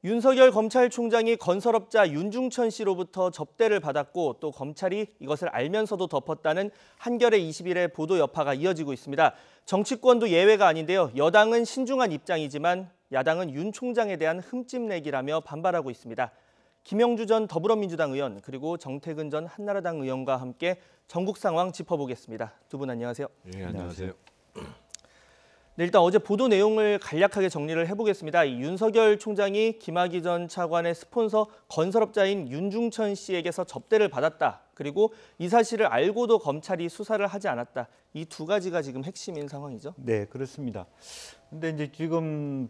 윤석열 검찰총장이 건설업자 윤중천 씨로부터 접대를 받았고 또 검찰이 이것을 알면서도 덮었다는 한겨레 21의 보도 여파가 이어지고 있습니다. 정치권도 예외가 아닌데요. 여당은 신중한 입장이지만 야당은 윤 총장에 대한 흠집내기라며 반발하고 있습니다. 김영주 전 더불어민주당 의원 그리고 정태근 전 한나라당 의원과 함께 전국 상황 짚어보겠습니다. 두 분 안녕하세요. 네, 안녕하세요. 네, 일단 어제 보도 내용을 간략하게 정리를 해보겠습니다. 윤석열 총장이 김학의 전 차관의 스폰서 건설업자인 윤중천 씨에게서 접대를 받았다. 그리고 이 사실을 알고도 검찰이 수사를 하지 않았다. 이 두 가지가 지금 핵심인 상황이죠. 네, 그렇습니다. 근데 이제 지금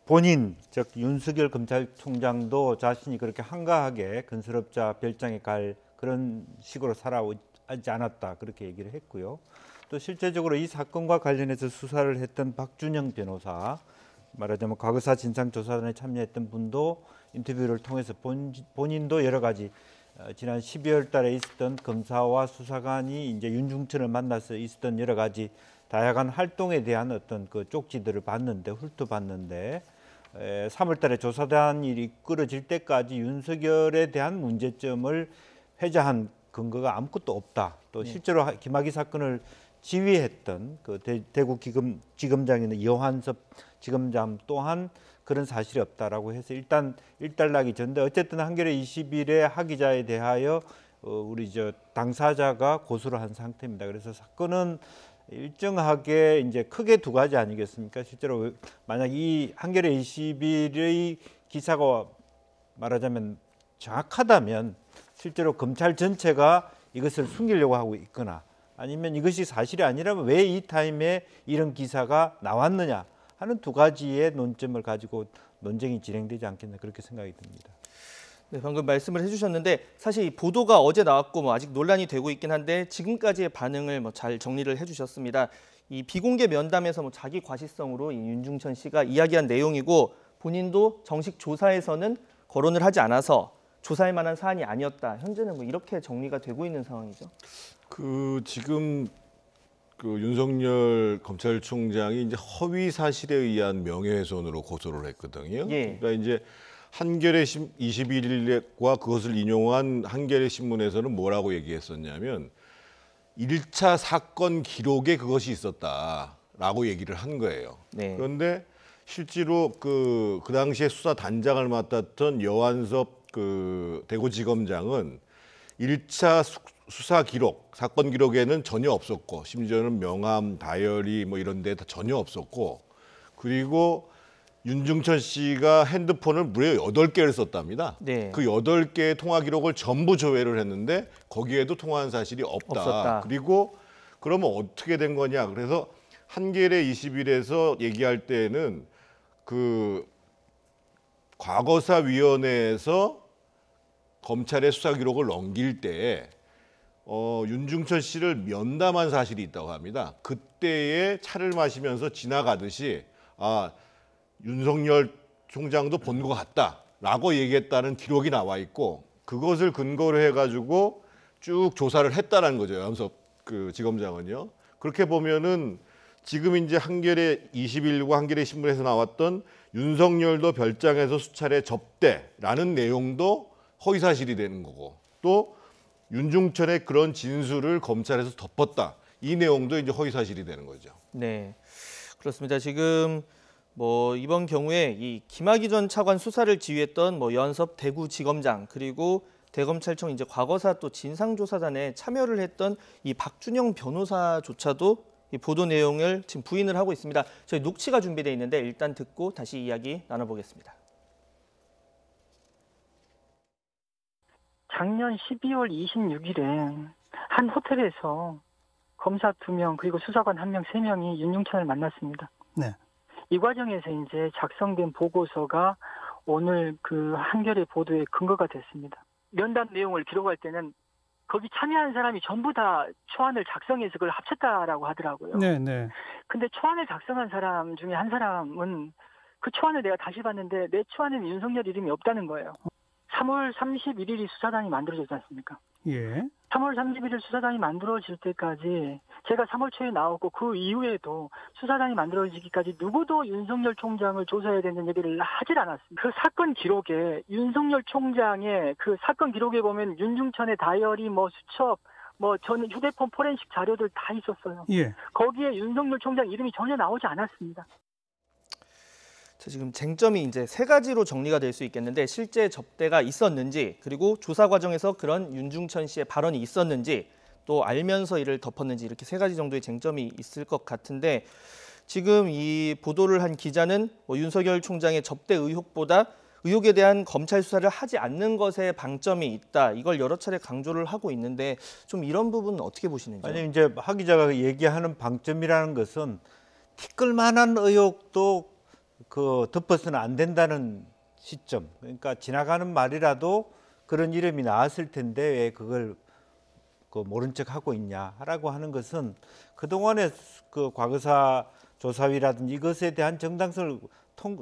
본인, 즉 윤석열 검찰총장도 자신이 그렇게 한가하게 건설업자 별장에 갈 그런 식으로 살아오지 않았다. 그렇게 얘기를 했고요. 또 실제적으로 이 사건과 관련해서 수사를 했던 박준영 변호사, 말하자면 과거사 진상조사단에 참여했던 분도 인터뷰를 통해서 본인도 여러 가지 지난 12월 달에 있었던 검사와 수사관이 이제 윤중천을 만나서 있었던 여러 가지 다양한 활동에 대한 어떤 그 쪽지들을 훑어봤는데 3월 달에 조사단 일이 이끌어질 때까지 윤석열에 대한 문제점을 회자한 근거가 아무것도 없다. 또 실제로 김학의 사건을 지휘했던 그 대구지검장인 이호환섭 지검장 또한 그런 사실이 없다라고 해서 일단 일단락이 전데 어쨌든 한겨레 21의 하 기자에 대하여 우리 당사자가 고소를 한 상태입니다. 그래서 사건은 일정하게 이제 크게 두 가지 아니겠습니까? 실제로 만약 이 한겨레 21의 기사가 말하자면 정확하다면 실제로 검찰 전체가 이것을 숨기려고 하고 있거나 아니면 이것이 사실이 아니라면 왜 이 타임에 이런 기사가 나왔느냐 하는 두 가지의 논점을 가지고 논쟁이 진행되지 않겠나 그렇게 생각이 듭니다. 네, 방금 말씀을 해주셨는데 사실 이 보도가 어제 나왔고 아직 논란이 되고 있긴 한데 지금까지의 반응을 잘 정리를 해주셨습니다. 이 비공개 면담에서 자기 과시성으로 이 윤중천 씨가 이야기한 내용이고 본인도 정식 조사에서는 거론을 하지 않아서 조사할 만한 사안이 아니었다. 현재는 이렇게 정리가 되고 있는 상황이죠. 지금 윤석열 검찰총장이 이제 허위 사실에 의한 명예훼손으로 고소를 했거든요. 예. 그러니까 이제 한겨레 21일과 그것을 인용한 한겨레 신문에서는 뭐라고 얘기했었냐면 1차 사건 기록에 그것이 있었다라고 얘기를 한 거예요. 네. 그런데 실제로 그 당시에 수사 단장을 맡았던 여한섭 대구지검장은 1차 수사 기록, 사건 기록에는 전혀 없었고 심지어는 명함, 다이어리 이런 데 다 전혀 없었고 그리고 윤중천 씨가 핸드폰을 무려 8개를 썼답니다. 네. 그 8개의 통화 기록을 전부 조회를 했는데 거기에도 통화한 사실이 없었다. 그리고 그러면 어떻게 된 거냐. 그래서 한겨레 20일에서 얘기할 때는 과거사위원회에서 검찰의 수사 기록을 넘길 때 윤중천 씨를 면담한 사실이 있다고 합니다. 그때에 차를 마시면서 지나가듯이 윤석열 총장도 본 것 같다라고 얘기했다는 기록이 나와 있고 그것을 근거로 해가지고 쭉 조사를 했다는 거죠. 여한섭 지검장은요. 그렇게 보면은 지금 이제 한겨레 21일과 한겨레 신문에서 나왔던 윤석열도 별장에서 수차례 접대라는 내용도 허위 사실이 되는 거고 또 윤중천의 그런 진술을 검찰에서 덮었다. 이 내용도 이제 허위 사실이 되는 거죠. 네, 그렇습니다. 지금 이번 경우에 이 김학의 전 차관 수사를 지휘했던 여한섭 대구지검장 그리고 대검찰청 이제 과거사 또 진상조사단에 참여를 했던 이 박준영 변호사조차도 이 보도 내용을 지금 부인을 하고 있습니다. 저희 녹취가 준비되어 있는데 일단 듣고 다시 이야기 나눠보겠습니다. 작년 12월 26일에 한 호텔에서 검사 2명 그리고 수사관 1명, 3명이 윤중천을 만났습니다. 네. 이 과정에서 이제 작성된 보고서가 오늘 한겨레 보도의 근거가 됐습니다. 면담 내용을 기록할 때는 거기 참여한 사람이 전부 다 초안을 작성해서 그걸 합쳤다라고 하더라고요. 네, 네. 근데 초안을 작성한 사람 중에 한 사람은 그 초안을 내가 다시 봤는데 내 초안에는 윤석열 이름이 없다는 거예요. 3월 31일이 수사단이 만들어졌지 않습니까? 예. 3월 31일 수사단이 만들어질 때까지 제가 3월 초에 나오고 그 이후에도 수사단이 만들어지기까지 누구도 윤석열 총장을 조사해야 되는 얘기를 하질 않았습니다. 그 사건 기록에 윤석열 총장의 그 사건 기록에 보면 윤중천의 다이어리 뭐 수첩 전 휴대폰 포렌식 자료들 다 있었어요. 예. 거기에 윤석열 총장 이름이 전혀 나오지 않았습니다. 자, 지금 쟁점이 이제 세 가지로 정리가 될 수 있겠는데 실제 접대가 있었는지 그리고 조사 과정에서 그런 윤중천 씨의 발언이 있었는지 또 알면서 이를 덮었는지 이렇게 세 가지 정도의 쟁점이 있을 것 같은데 지금 이 보도를 한 기자는 윤석열 총장의 접대 의혹보다 의혹에 대한 검찰 수사를 하지 않는 것에 방점이 있다. 이걸 여러 차례 강조를 하고 있는데 좀 이런 부분은 어떻게 보시는지요? 아니 이제 하 기자가 얘기하는 방점이라는 것은 티끌만한 의혹도 덮어서는 안 된다는 시점. 그러니까 지나가는 말이라도 그런 이름이 나왔을 텐데 왜 그걸 모른 척 하고 있냐라고 하는 것은 그동안의 과거사 조사위라든지 이것에 대한 정당성을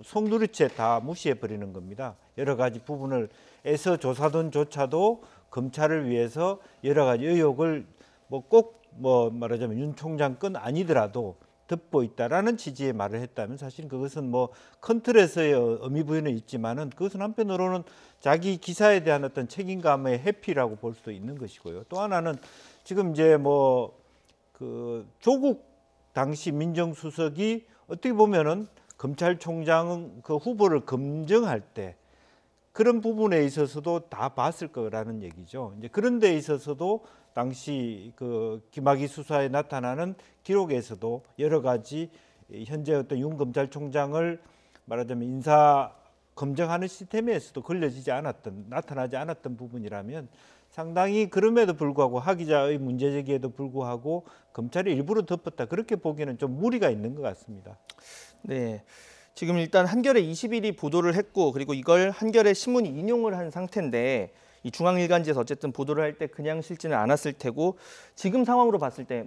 송두리째 다 무시해 버리는 겁니다. 여러 가지 부분을 애써 조사단조차도 검찰을 위해서 여러 가지 의혹을 꼭 말하자면 윤 총장 건 아니더라도 덮고 있다라는 취지의 말을 했다면 사실 그것은 큰 틀에서의 의미 부여는 있지만은 그것은 한편으로는 자기 기사에 대한 어떤 책임감의 회피라고 볼 수도 있는 것이고요. 또 하나는 지금 이제 조국 당시 민정수석이 어떻게 보면은 검찰총장 그 후보를 검증할 때 그런 부분에 있어서도 다 봤을 거라는 얘기죠. 이제 그런 데 있어서도 당시 김학의 수사에 나타나는 기록에서도 여러 가지 현재 어떤 윤 검찰총장을 말하자면 인사 검증하는 시스템에서도 나타나지 않았던 부분이라면 상당히 그럼에도 불구하고 하 기자의 문제 제기에도 불구하고 검찰이 일부러 덮었다 그렇게 보기에는 좀 무리가 있는 것 같습니다. 네. 지금 일단 한겨레 21이 보도를 했고 그리고 이걸 한겨레 신문이 인용을 한 상태인데 이 중앙일간지에서 어쨌든 보도를 할 때 그냥 실지는 않았을 테고 지금 상황으로 봤을 때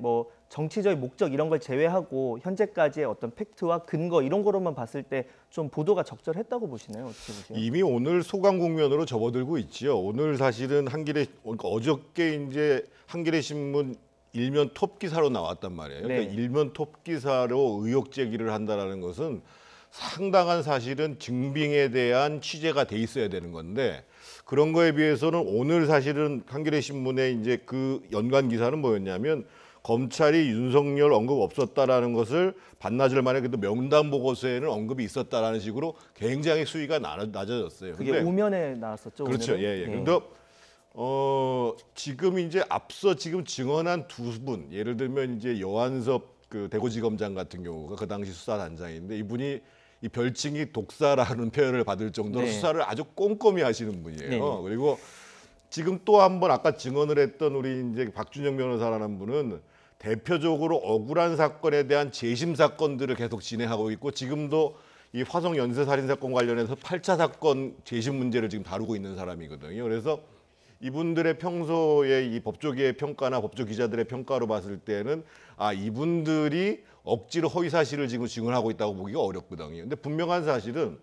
정치적인 목적 이런 걸 제외하고 현재까지의 어떤 팩트와 근거 이런 거로만 봤을 때 좀 보도가 적절했다고 보시나요? 어떻게 보세요? 이미 오늘 소강 국면으로 접어들고 있지요. 오늘 사실은 어저께 이제 한겨레 신문 일면 톱 기사로 나왔단 말이에요. 그러니까 네. 일면 톱 기사로 의혹 제기를 한다라는 것은 상당한 사실은 증빙에 대한 취재가 돼 있어야 되는 건데 그런 거에 비해서는 오늘 사실은 한겨레 신문의 이제 그 연관 기사는 뭐였냐면 검찰이 윤석열 언급 없었다라는 것을 반나절 만에 그래도 명단 보고서에는 언급이 있었다라는 식으로 굉장히 수위가 낮아졌어요. 그게 오면에 나왔었죠. 그렇죠. 오늘은? 예. 네. 그런데 지금 이제 앞서 지금 증언한 두 분, 예를 들면 이제 여한섭 대구지검장 같은 경우가 그 당시 수사단장인데 이분이 이 별칭이 독사라는 표현을 받을 정도로 네. 수사를 아주 꼼꼼히 하시는 분이에요. 네. 그리고 지금 또 한 번 아까 증언을 했던 우리 이제 박준영 변호사라는 분은 대표적으로 억울한 사건에 대한 재심 사건들을 계속 진행하고 있고 지금도 이 화성 연쇄 살인 사건 관련해서 8차 사건 재심 문제를 지금 다루고 있는 사람이거든요. 그래서 이분들의 평소에 이 법조계의 평가나 법조 기자들의 평가로 봤을 때는 이분들이 억지로 허위 사실을 지금 증언하고 있다고 보기가 어렵거든요. 근데 분명한 사실은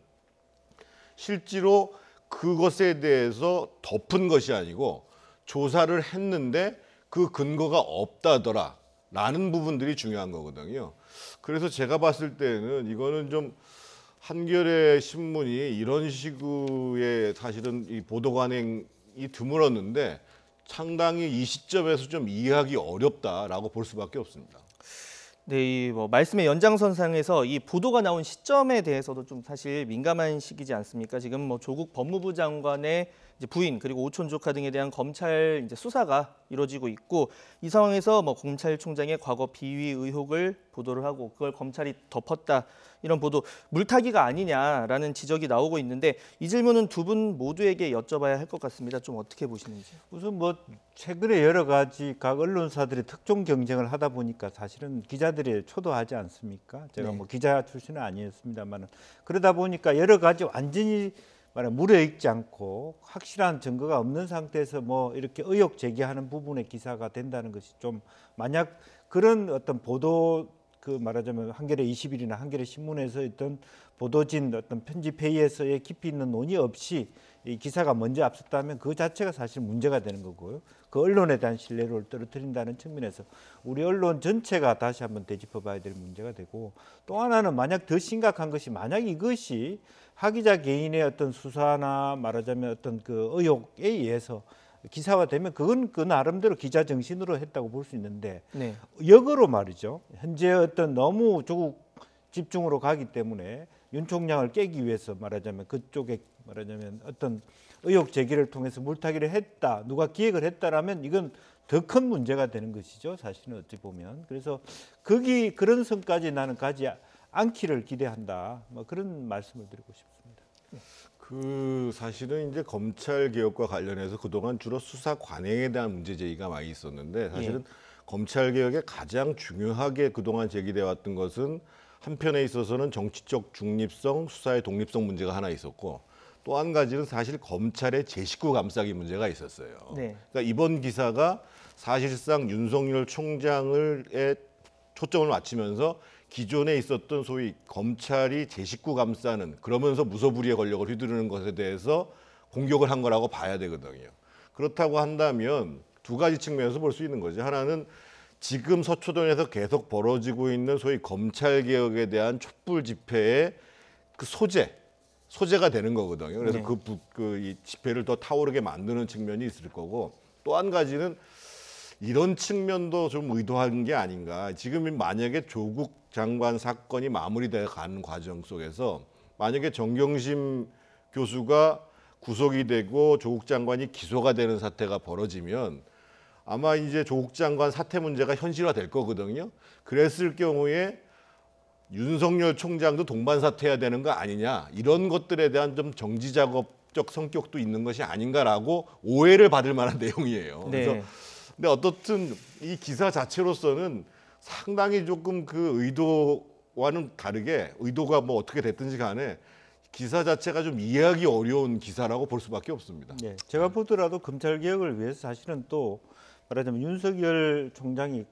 실제로 그것에 대해서 덮은 것이 아니고 조사를 했는데 그 근거가 없다더라라는 부분들이 중요한 거거든요. 그래서 제가 봤을 때는 이거는 좀 한겨레 신문이 이런 식의 사실은 이 보도 관행이 드물었는데 상당히 이 시점에서 좀 이해하기 어렵다라고 볼 수밖에 없습니다. 네, 이 말씀의 연장선상에서 이 보도가 나온 시점에 대해서도 좀 사실 민감한 시기지 않습니까? 지금 조국 법무부 장관의 이제 부인 그리고 오촌 조카 등에 대한 검찰 이제 수사가 이루어지고 있고 이 상황에서 검찰총장의 과거 비위 의혹을 보도를 하고 그걸 검찰이 덮었다 이런 보도 물타기가 아니냐라는 지적이 나오고 있는데 이 질문은 두 분 모두에게 여쭤봐야 할 것 같습니다. 좀 어떻게 보시는지? 우선 최근에 여러 가지 각 언론사들이 특종 경쟁을 하다 보니까 사실은 기자들이 초도하지 않습니까? 제가 네. 기자 출신은 아니었습니다만 그러다 보니까 여러 가지 완전히 무료익지 않고 확실한 증거가 없는 상태에서 이렇게 의혹 제기하는 부분의 기사가 된다는 것이 좀 만약 그런 어떤 보도 그 말하자면 한겨레 20일이나 한겨레 신문에서 있던 보도진 어떤 편집 회의에서의 깊이 있는 논의 없이 이 기사가 먼저 앞섰다면 그 자체가 사실 문제가 되는 거고요. 그 언론에 대한 신뢰를 떨어뜨린다는 측면에서 우리 언론 전체가 다시 한번 되짚어봐야 될 문제가 되고, 또 하나는 만약 더 심각한 것이 만약 이것이 하 기자 개인의 어떤 수사나 말하자면 어떤 그 의혹에 의해서 기사화되면 그건 그 나름대로 기자 정신으로 했다고 볼 수 있는데, 네. 역으로 말이죠. 현재 어떤 너무 조국 집중으로 가기 때문에 윤 총장을 깨기 위해서 말하자면 그쪽에 말하자면 어떤 의혹 제기를 통해서 물타기를 했다, 누가 기획을 했다라면 이건 더 큰 문제가 되는 것이죠. 사실은 어찌 보면. 그래서 그런 선까지 나는 가지 않기를 기대한다. 뭐 그런 말씀을 드리고 싶습니다. 그 사실은 이제 검찰 개혁과 관련해서 그동안 주로 수사 관행에 대한 문제 제기가 많이 있었는데, 사실은 검찰 개혁에 가장 중요하게 그동안 제기돼 왔던 것은 한편에 있어서는 정치적 중립성, 수사의 독립성 문제가 하나 있었고, 또 한 가지는 사실 검찰의 제 식구 감싸기 문제가 있었어요. 네. 그러니까 이번 기사가 사실상 윤석열 총장을에 초점을 맞추면서 기존에 있었던 소위 검찰이 제 식구 감싸는, 그러면서 무소불위의 권력을 휘두르는 것에 대해서 공격을 한 거라고 봐야 되거든요. 그렇다고 한다면 두 가지 측면에서 볼 수 있는 거죠. 하나는 지금 서초동에서 계속 벌어지고 있는 소위 검찰 개혁에 대한 촛불 집회의 그 소재가 되는 거거든요. 그래서 네. 이 집회를 더 타오르게 만드는 측면이 있을 거고, 또 한 가지는 이런 측면도 좀 의도한 게 아닌가. 지금 만약에 조국 장관 사건이 마무리돼 가는 과정 속에서 만약에 정경심 교수가 구속이 되고 조국 장관이 기소가 되는 사태가 벌어지면 아마 이제 조국 장관 사퇴 문제가 현실화될 거거든요. 그랬을 경우에 윤석열 총장도 동반 사퇴해야 되는 거 아니냐, 이런 것들에 대한 좀 정지 작업적 성격도 있는 것이 아닌가라고 오해를 받을 만한 내용이에요. 네. 그래서 근데 어떻든 이 기사 자체로서는 상당히 조금 그 의도와는 다르게, 의도가 뭐 어떻게 됐든지 간에 기사 자체가 좀 이해하기 어려운 기사라고 볼 수밖에 없습니다. 네, 제가 보더라도 검찰 개혁을 위해서 사실은 또 말하자면 윤석열 총장이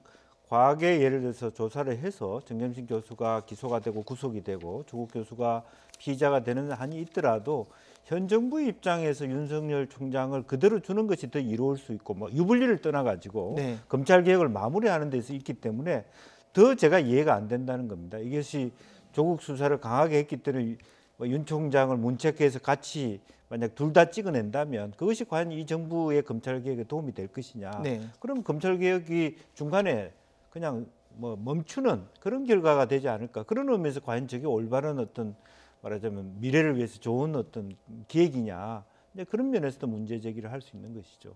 과거에 예를 들어서 조사를 해서 정경심 교수가 기소가 되고 구속이 되고 조국 교수가 피의자가 되는 한이 있더라도 현 정부 입장에서 윤석열 총장을 그대로 주는 것이 더 이로울 수 있고, 뭐 유불리를 떠나가지고 네. 검찰 개혁을 마무리하는 데서 있기 때문에 더 제가 이해가 안 된다는 겁니다. 이것이 조국 수사를 강하게 했기 때문에 윤 총장을 문책해서 같이 만약 둘 다 찍어낸다면 그것이 과연 이 정부의 검찰 개혁에 도움이 될 것이냐? 네. 그럼 검찰 개혁이 중간에 그냥 뭐 멈추는 그런 결과가 되지 않을까? 그런 의미에서 과연 저게 올바른 어떤 말하자면 미래를 위해서 좋은 어떤 기획이냐? 근데 그런 면에서도 문제 제기를 할 수 있는 것이죠.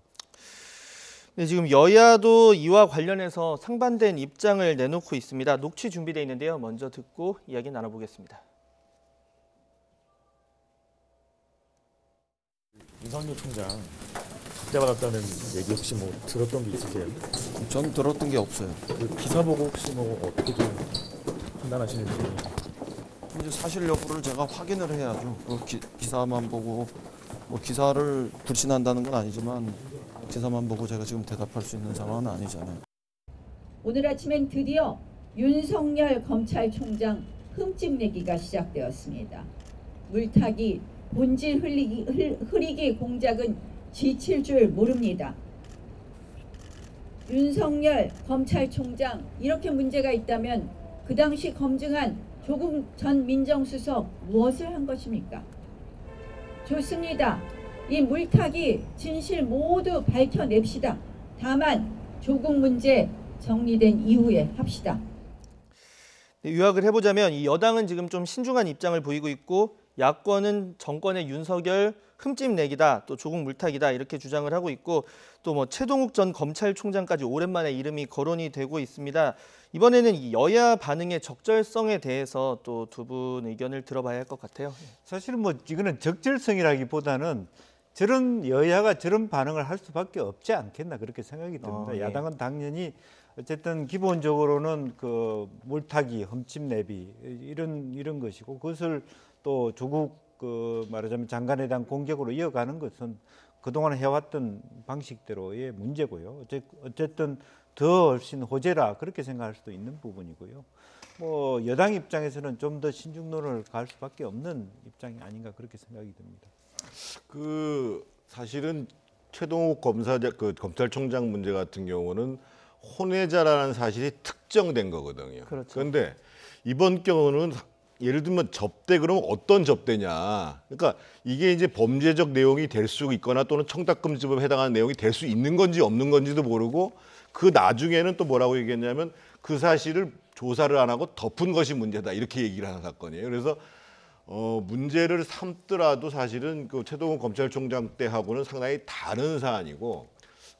네, 지금 여야도 이와 관련해서 상반된 입장을 내놓고 있습니다. 녹취 준비되어 있는데요. 먼저 듣고 이야기 나눠보겠습니다. 윤석열 총장 학대받았다는 얘기 혹시 뭐 들었던 게 있으세요? 전 들었던 게 없어요. 그 기사 보고 혹시 뭐 어떻게 좀 판단하시는지. 이제 사실 여부를 제가 확인을 해야죠. 그 기사만 보고 뭐 기사를 불신한다는 건 아니지만 기사만 보고 제가 지금 대답할 수 있는 상황은 아니잖아요. 오늘 아침엔 드디어 윤석열 검찰총장 흠집 내기가 시작되었습니다. 물타기, 본질 흐리기 공작은 지칠 줄 모릅니다. 윤석열 검찰총장 이렇게 문제가 있다면 그 당시 검증한 조국 전 민정수석 무엇을 한 것입니까? 좋습니다. 이 물타기 진실 모두 밝혀냅시다. 다만 조국 문제 정리된 이후에 합시다. 네, 요약을 해보자면 이 여당은 지금 좀 신중한 입장을 보이고 있고 야권은 정권의 윤석열 흠집 내기다, 또 조국 물타기다 이렇게 주장을 하고 있고, 또 뭐 최동욱 전 검찰총장까지 오랜만에 이름이 거론이 되고 있습니다. 이번에는 이 여야 반응의 적절성에 대해서 또 두 분 의견을 들어봐야 할 것 같아요. 사실은 뭐 이거는 적절성이라기보다는 저런 여야가 저런 반응을 할 수밖에 없지 않겠나 그렇게 생각이 듭니다. 예. 야당은 당연히 어쨌든 기본적으로는 그 물타기, 흠집내비 이런 것이고, 그것을 또 조국 그 말하자면 장관에 대한 공격으로 이어가는 것은 그동안 해왔던 방식대로의 문제고요. 어쨌든 더 훨씬 호재라 그렇게 생각할 수도 있는 부분이고요. 뭐 여당 입장에서는 좀 더 신중론을 갈 수밖에 없는 입장이 아닌가 그렇게 생각이 듭니다. 그 사실은 최동욱 검찰총장 문제 같은 경우는 혼외자라는 사실이 특정된 거거든요. 그렇죠. 그런데 이번 경우는 예를 들면 접대 그러면 어떤 접대냐. 그러니까 이게 이제 범죄적 내용이 될 수 있거나 또는 청탁금지법에 해당하는 내용이 될 수 있는 건지 없는 건지도 모르고 그 나중에는 또 뭐라고 얘기했냐면 그 사실을 조사를 안 하고 덮은 것이 문제다 이렇게 얘기를 하는 사건이에요. 그래서 문제를 삼더라도 사실은 그 최동욱 검찰총장 때하고는 상당히 다른 사안이고,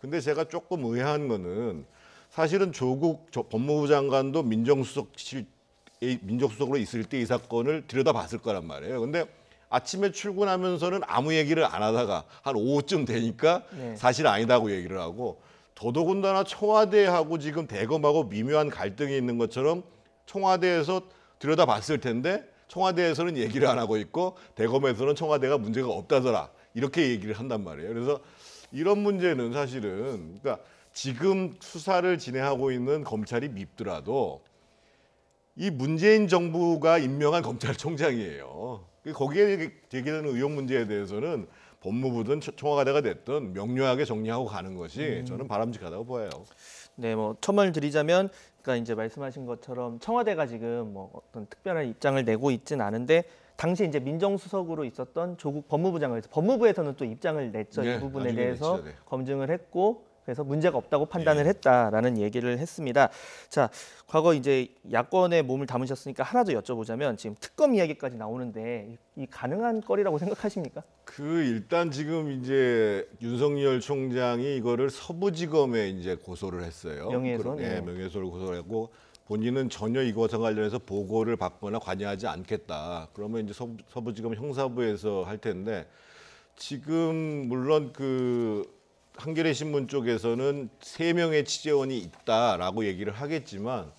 근데 제가 조금 의아한 거는 사실은 조국 법무부 장관도 민정수석으로 있을 때 이 사건을 들여다봤을 거란 말이에요. 근데 아침에 출근하면서는 아무 얘기를 안 하다가 한 오후쯤 되니까 네. 사실 아니다고 얘기를 하고, 더더군다나 청와대하고 지금 대검하고 미묘한 갈등이 있는 것처럼 청와대에서 들여다봤을 텐데 청와대에서는 얘기를 안 하고 있고 대검에서는 청와대가 문제가 없다더라 이렇게 얘기를 한단 말이에요. 그래서 이런 문제는 사실은 그러니까 지금 수사를 진행하고 있는 검찰이 밉더라도 이 문재인 정부가 임명한 검찰총장이에요. 거기에 제기되는 의혹 문제에 대해서는 법무부든 청와대가 됐든 명료하게 정리하고 가는 것이 저는 바람직하다고 보여요. 네, 뭐 첨언을 드리자면, 그러니까 이제 말씀하신 것처럼 청와대가 지금 뭐 어떤 특별한 입장을 내고 있진 않은데 당시 이제 민정수석으로 있었던 조국 법무부 장관에서 법무부에서는 또 입장을 냈죠. 네, 이 부분에 나중에 대해서 냈죠, 네. 검증을 했고. 그래서 문제가 없다고 판단을 했다라는 얘기를 했습니다. 자, 과거 이제 야권의 몸을 담으셨으니까 하나 더 여쭤보자면 지금 특검 이야기까지 나오는데 이 가능한 거리라고 생각하십니까? 일단 지금 이제 윤석열 총장이 이거를 서부지검에 이제 고소를 했어요. 명예훼손? 네, 명예훼손을 고소했고 본인은 전혀 이것과 관련해서 보고를 받거나 관여하지 않겠다. 그러면 이제 서부지검 형사부에서 할 텐데 지금 물론 그 한겨레 신문 쪽에서는 3명의 취재원이 있다라고 얘기를 하겠지만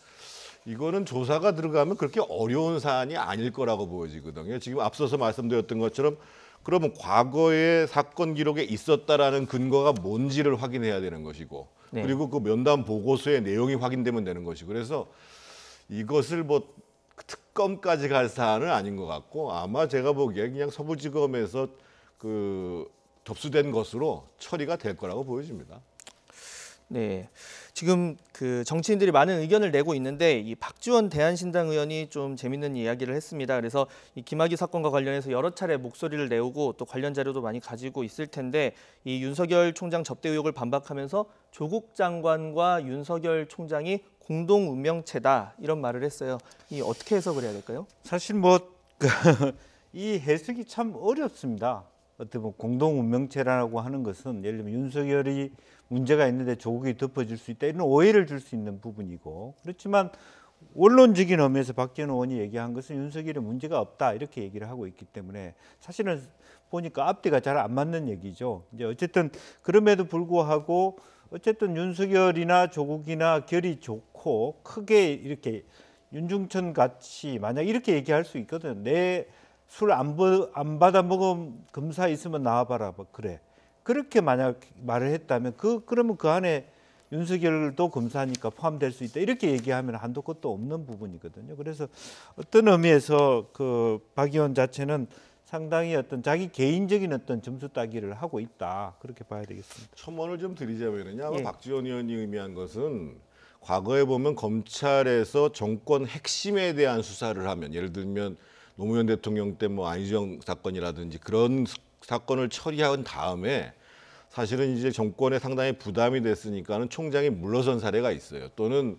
이거는 조사가 들어가면 그렇게 어려운 사안이 아닐 거라고 보여지거든요. 지금 앞서서 말씀드렸던 것처럼 그러면 과거에 사건 기록에 있었다라는 근거가 뭔지를 확인해야 되는 것이고, 네. 그리고 그 면담 보고서의 내용이 확인되면 되는 것이고, 그래서 이것을 뭐 특검까지 갈 사안은 아닌 것 같고 아마 제가 보기에 그냥 서부지검에서 그 접수된 것으로 처리가 될 거라고 보여집니다. 네, 지금 그 정치인들이 많은 의견을 내고 있는데 이 박지원 대한신당 의원이 좀 재밌는 이야기를 했습니다. 그래서 이 김학의 사건과 관련해서 여러 차례 목소리를 내오고 또 관련 자료도 많이 가지고 있을 텐데 이 윤석열 총장 접대 의혹을 반박하면서 조국 장관과 윤석열 총장이 공동 운명체다 이런 말을 했어요. 이 어떻게 해석을 해야 될까요? 사실 뭐 이 해석이 참 어렵습니다. 어떻게 보면 공동 운명체라고 하는 것은 예를 들면 윤석열이 문제가 있는데 조국이 덮어줄 수 있다 이런 오해를 줄 수 있는 부분이고, 그렇지만 원론적인 의미에서 박지원 의원이 얘기한 것은 윤석열이 문제가 없다 이렇게 얘기를 하고 있기 때문에 사실은 보니까 앞뒤가 잘 안 맞는 얘기죠. 이제 어쨌든 그럼에도 불구하고 어쨌든 윤석열이나 조국이나 결이 좋고 크게 이렇게 윤중천 같이 만약 이렇게 얘기할 수 있거든요. 내 술 안 받아 먹은 검사 있으면 나와봐라. 그래. 그렇게 만약 말을 했다면 그러면 그 안에 윤석열도 검사니까 포함될 수 있다. 이렇게 얘기하면 한도 끝도 없는 부분이거든요. 그래서 어떤 의미에서 그 박 의원 자체는 상당히 어떤 자기 개인적인 어떤 점수 따기를 하고 있다. 그렇게 봐야 되겠습니다. 첨언을 좀 드리자면요. 아마 예. 박지원 의원이 의미한 것은 과거에 보면 검찰에서 정권 핵심에 대한 수사를 하면 예를 들면 노무현 대통령 때 뭐 안희정 사건이라든지 그런 사건을 처리한 다음에 사실은 이제 정권에 상당히 부담이 됐으니까는 총장이 물러선 사례가 있어요. 또는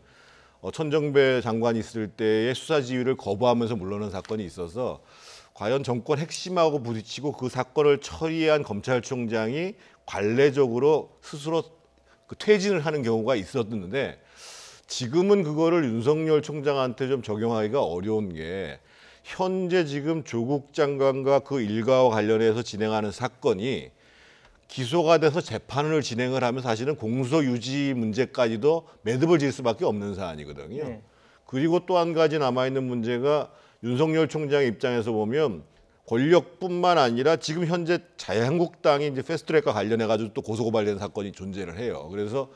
천정배 장관이 있을 때의 수사 지휘를 거부하면서 물러난 사건이 있어서 과연 정권 핵심하고 부딪히고 그 사건을 처리한 검찰총장이 관례적으로 스스로 그 퇴진을 하는 경우가 있었는데 지금은 그거를 윤석열 총장한테 좀 적용하기가 어려운 게 현재 지금 조국 장관과 그 일가와 관련해서 진행하는 사건이 기소가 돼서 재판을 진행을 하면 사실은 공소 유지 문제까지도 매듭을 질 수밖에 없는 사안이거든요. 네. 그리고 또 한 가지 남아있는 문제가 윤석열 총장 입장에서 보면 권력뿐만 아니라 지금 현재 자유한국당이 이제 패스트트랙과 관련해 가지고 또 고소고발된 사건이 존재를 해요. 그래서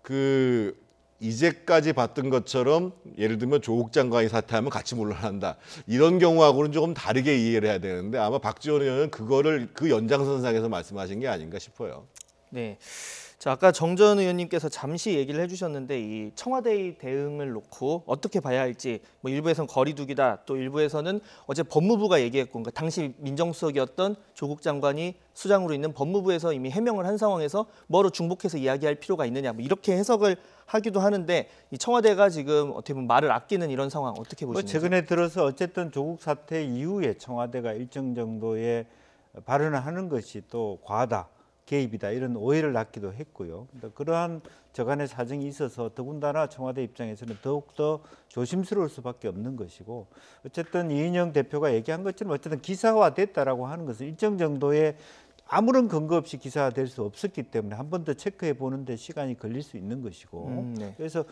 그 이제까지 봤던 것처럼 예를 들면 조국 장관이 사퇴하면 같이 물러난다. 이런 경우하고는 조금 다르게 이해를 해야 되는데 아마 박지원 의원은 그거를 그 연장선상에서 말씀하신 게 아닌가 싶어요. 네. 자, 아까 정전 의원님께서 잠시 얘기를 해주셨는데 이 청와대의 대응을 놓고 어떻게 봐야 할지 뭐 일부에서는 거리두기다, 또 일부에서는 어제 법무부가 얘기했고 그러니까 당시 민정수석이었던 조국 장관이 수장으로 있는 법무부에서 이미 해명을 한 상황에서 뭐로 중복해서 이야기할 필요가 있느냐 뭐 이렇게 해석을 하기도 하는데 이 청와대가 지금 어떻게 보면 말을 아끼는 이런 상황 어떻게 보시는지? 최근에 들어서 어쨌든 조국 사태 이후에 청와대가 일정 정도의 발언을 하는 것이 또 과하다. 개입이다 이런 오해를 낳기도 했고요. 그러한 저간의 사정이 있어서 더군다나 청와대 입장에서는 더욱더 조심스러울 수밖에 없는 것이고 어쨌든 이인영 대표가 얘기한 것처럼 어쨌든 기사화됐다라고 하는 것은 일정 정도의 아무런 근거 없이 기사화될 수 없었기 때문에 한 번 더 체크해 보는데 시간이 걸릴 수 있는 것이고 네. 그래서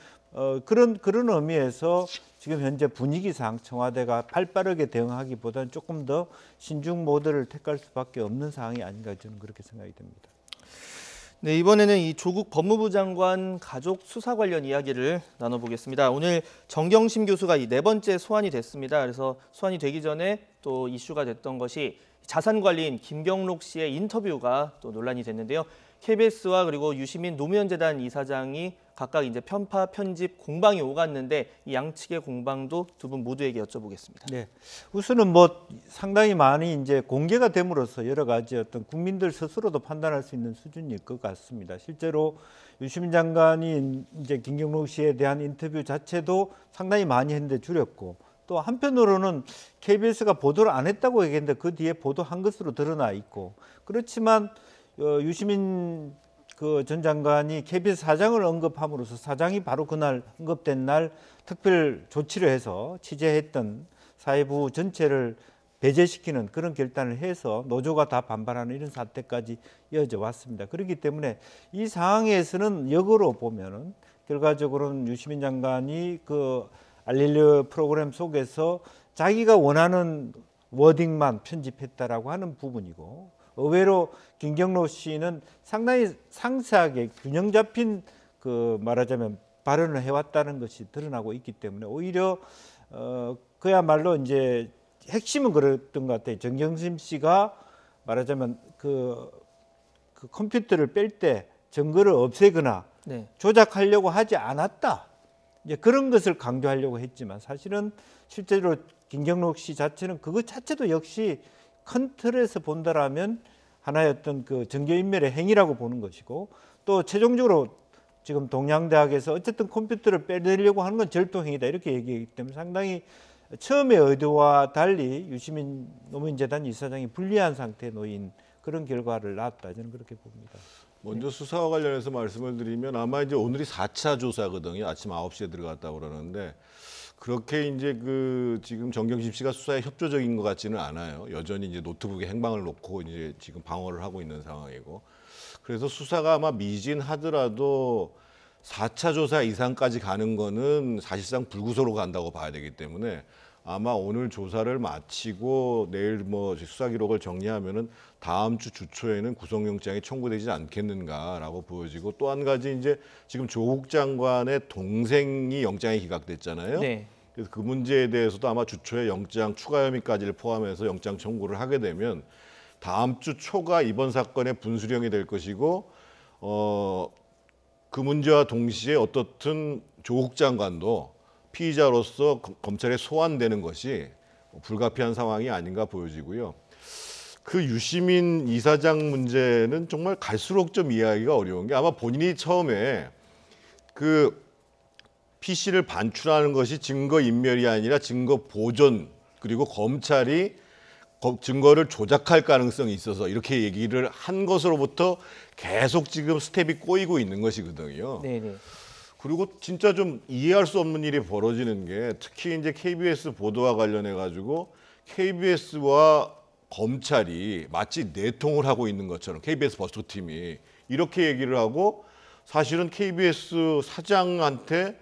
그런 의미에서 지금 현재 분위기상 청와대가 발빠르게 대응하기보다는 조금 더 신중 모드를 택할 수밖에 없는 상황이 아닌가 저는 그렇게 생각이 됩니다. 네, 이번에는 이 조국 법무부 장관 가족 수사 관련 이야기를 나눠보겠습니다. 오늘 정경심 교수가 이 4번째 소환이 됐습니다. 그래서 소환이 되기 전에 또 이슈가 됐던 것이 자산관리인 김경록 씨의 인터뷰가 또 논란이 됐는데요. KBS와 그리고 유시민 노무현재단 이사장이 각각 이제 편파, 편집, 공방이 오갔는데 이 양측의 공방도 두 분 모두에게 여쭤보겠습니다. 네, 우선은 뭐 상당히 많이 이제 공개가 됨으로써 여러 가지 어떤 국민들 스스로도 판단할 수 있는 수준일 것 같습니다. 실제로 유시민 장관이 이제 김경록 씨에 대한 인터뷰 자체도 상당히 많이 했는데 줄였고 또 한편으로는 KBS가 보도를 안 했다고 얘기했는데 그 뒤에 보도한 것으로 드러나 있고 그렇지만 유시민 전 장관이 KBS 사장을 언급함으로써 사장이 바로 그날 언급된 날 특별 조치를 해서 취재했던 사회부 전체를 배제시키는 그런 결단을 해서 노조가 다 반발하는 이런 사태까지 이어져 왔습니다. 그렇기 때문에 이 상황에서는 역으로 보면은 결과적으로는 유시민 장관이 그 알릴리오 프로그램 속에서 자기가 원하는 워딩만 편집했다라고 하는 부분이고 의외로 김경록 씨는 상당히 상세하게 균형 잡힌 그 말하자면 발언을 해왔다는 것이 드러나고 있기 때문에 오히려 그야말로 이제 핵심은 그랬던 것 같아요. 정경심 씨가 말하자면 그 컴퓨터를 뺄 때 증거를 없애거나 네. 조작하려고 하지 않았다. 이제 그런 것을 강조하려고 했지만 사실은 실제로 김경록 씨 자체는 그것 자체도 역시 큰 틀에서 본다라면 하나의 어떤 그 정교인멸의 행위라고 보는 것이고 또 최종적으로 지금 동양대학에서 어쨌든 컴퓨터를 빼내려고 하는 건 절도행위다 이렇게 얘기하기 때문에 상당히 처음의 의도와 달리 유시민 노무현재단 이사장이 불리한 상태에 놓인 그런 결과를 낳았다 저는 그렇게 봅니다. 먼저 수사와 관련해서 말씀을 드리면 아마 이제 오늘이 4차 조사거든요. 아침 9시에 들어갔다고 그러는데 그렇게 이제 그 지금 정경심 씨가 수사에 협조적인 것 같지는 않아요. 여전히 이제 노트북에 행방을 놓고 이제 지금 방어를 하고 있는 상황이고. 그래서 수사가 아마 미진하더라도 4차 조사 이상까지 가는 거는 사실상 불구소로 간다고 봐야 되기 때문에 아마 오늘 조사를 마치고 내일 뭐 수사 기록을 정리하면은 다음 주 주초에는 구속영장이 청구되지 않겠는가라고 보여지고 또 한 가지 이제 지금 조국 장관의 동생이 영장이 기각됐잖아요. 네. 그래서 그 문제에 대해서도 아마 주초에 영장 추가 혐의까지를 포함해서 영장 청구를 하게 되면 다음 주 초가 이번 사건의 분수령이 될 것이고 그 문제와 동시에 어떻든 조국 장관도 피의자로서 검찰에 소환되는 것이 불가피한 상황이 아닌가 보여지고요. 그 유시민 이사장 문제는 정말 갈수록 좀 이해하기가 어려운 게 아마 본인이 처음에 그 PC를 반출하는 것이 증거 인멸이 아니라 증거 보존 그리고 검찰이 증거를 조작할 가능성이 있어서 이렇게 얘기를 한 것으로부터 계속 지금 스텝이 꼬이고 있는 것이거든요. 네네. 그리고 진짜 좀 이해할 수 없는 일이 벌어지는 게 특히 이제 KBS 보도와 관련해 가지고 KBS와 검찰이 마치 내통을 하고 있는 것처럼 KBS 버스터팀이 이렇게 얘기를 하고 사실은 KBS 사장한테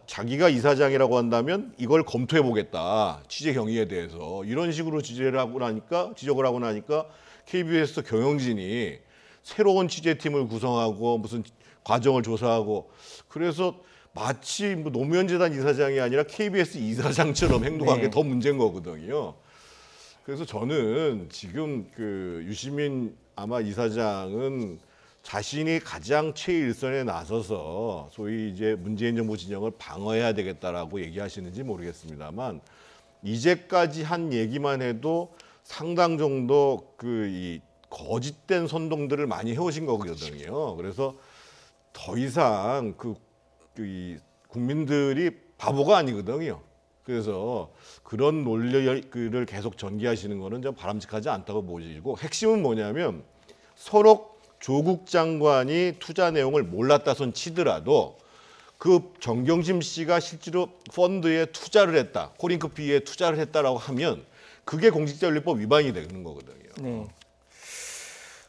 자기가 이사장이라고 한다면 이걸 검토해 보겠다. 취재 경위에 대해서 이런 식으로 지적을 하고 나니까 KBS 경영진이 새로운 취재팀을 구성하고 무슨 과정을 조사하고 그래서 마치 뭐 노무현 재단 이사장이 아니라 KBS 이사장처럼 행동한 게 더 문제인 거거든요. 그래서 저는 지금 그 유시민 아마 이사장은 자신이 가장 최일선에 나서서 소위 이제 문재인 정부 진영을 방어해야 되겠다라고 얘기하시는지 모르겠습니다만 이제까지 한 얘기만 해도 상당 정도 이 거짓된 선동들을 많이 해오신 거거든요. 그래서 더 이상 이 국민들이 바보가 아니거든요. 그래서 그런 논리를 계속 전개하시는 거는 좀 바람직하지 않다고 보여지고 핵심은 뭐냐면 서로 조국 장관이 투자 내용을 몰랐다 손 치더라도 그 정경심 씨가 실제로 펀드에 투자를 했다, 코링크피에 투자를 했다라고 하면 그게 공직자윤리법 위반이 되는 거거든요. 네.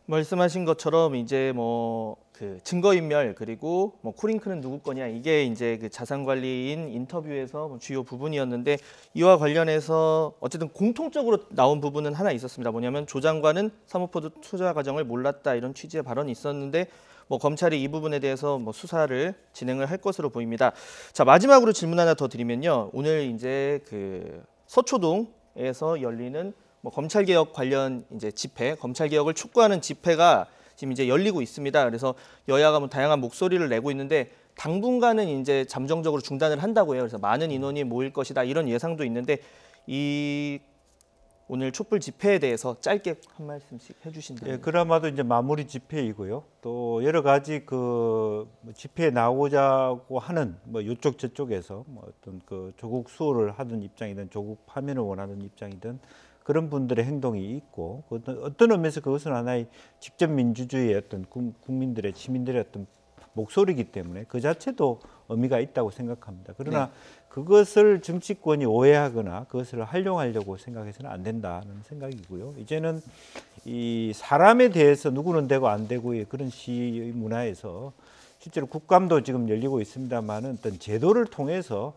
말씀하신 것처럼 이제 뭐 그 증거인멸 그리고 뭐 코링크는 누구 거냐 이게 이제 그 자산관리인 인터뷰에서 뭐 주요 부분이었는데 이와 관련해서 어쨌든 공통적으로 나온 부분은 하나 있었습니다. 뭐냐면 조 장관은 사모펀드 투자 과정을 몰랐다 이런 취지의 발언이 있었는데 뭐 검찰이 이 부분에 대해서 뭐 수사를 진행을 할 것으로 보입니다. 자, 마지막으로 질문 하나 더 드리면요. 오늘 이제 그 서초동에서 열리는 뭐 검찰개혁 관련 이제 집회, 검찰개혁을 촉구하는 집회가 지금 이제 열리고 있습니다. 그래서 여야가 뭐 다양한 목소리를 내고 있는데 당분간은 이제 잠정적으로 중단을 한다고 해요. 그래서 많은 인원이 모일 것이다 이런 예상도 있는데 이 오늘 촛불 집회에 대해서 짧게 한 말씀씩 해주신다면. 예, 그나마도 이제 마무리 집회이고요. 또 여러 가지 그 집회에 나오자고 하는 뭐 이쪽 저쪽에서 뭐 어떤 그 조국 수호를 하는 입장이든 조국 파면을 원하는 입장이든 그런 분들의 행동이 있고 어떤 의미에서 그것은 하나의 직접 민주주의의 어떤 국민들의 시민들의 어떤 목소리이기 때문에 그 자체도 의미가 있다고 생각합니다. 그러나 그것을 정치권이 오해하거나 그것을 활용하려고 생각해서는 안 된다는 생각이고요. 이제는 이 사람에 대해서 누구는 되고 안 되고의 그런 시의 문화에서 실제로 국감도 지금 열리고 있습니다만은 어떤 제도를 통해서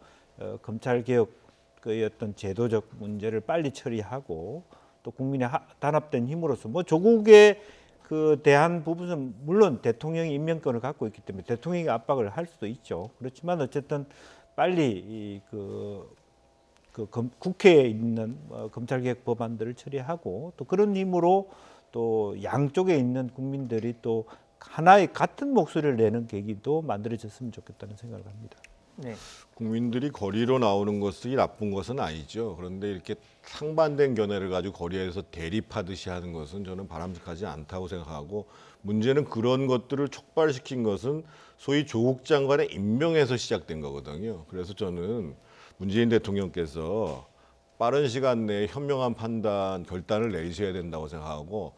검찰 개혁의 어떤 제도적 문제를 빨리 처리하고 또 국민의 단합된 힘으로서 뭐 조국의 그 대한 부분은 물론 대통령이 임명권을 갖고 있기 때문에 대통령이 압박을 할 수도 있죠. 그렇지만 어쨌든 빨리 국회에 있는 검찰개혁 법안들을 처리하고 또 그런 힘으로 또 양쪽에 있는 국민들이 또 하나의 같은 목소리를 내는 계기도 만들어졌으면 좋겠다는 생각을 합니다. 네. 국민들이 거리로 나오는 것이 나쁜 것은 아니죠. 그런데 이렇게 상반된 견해를 가지고 거리에서 대립하듯이 하는 것은 저는 바람직하지 않다고 생각하고 문제는 그런 것들을 촉발시킨 것은 소위 조국 장관의 임명에서 시작된 거거든요. 그래서 저는 문재인 대통령께서 빠른 시간 내에 현명한 판단, 결단을 내리셔야 된다고 생각하고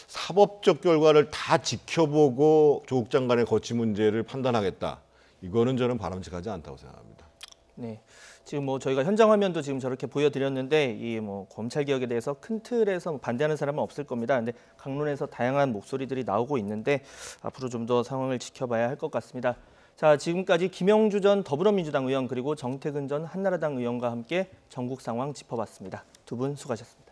사법적 결과를 다 지켜보고 조국 장관의 거취 문제를 판단하겠다. 이거는 저는 바람직하지 않다고 생각합니다. 네, 지금 뭐 저희가 현장 화면도 지금 저렇게 보여드렸는데 이 뭐 검찰 개혁에 대해서 큰 틀에서 반대하는 사람은 없을 겁니다. 근데 강론에서 다양한 목소리들이 나오고 있는데 앞으로 좀 더 상황을 지켜봐야 할 것 같습니다. 자, 지금까지 김영주 전 더불어민주당 의원 그리고 정태근 전 한나라당 의원과 함께 전국 상황 짚어봤습니다. 두 분 수고하셨습니다.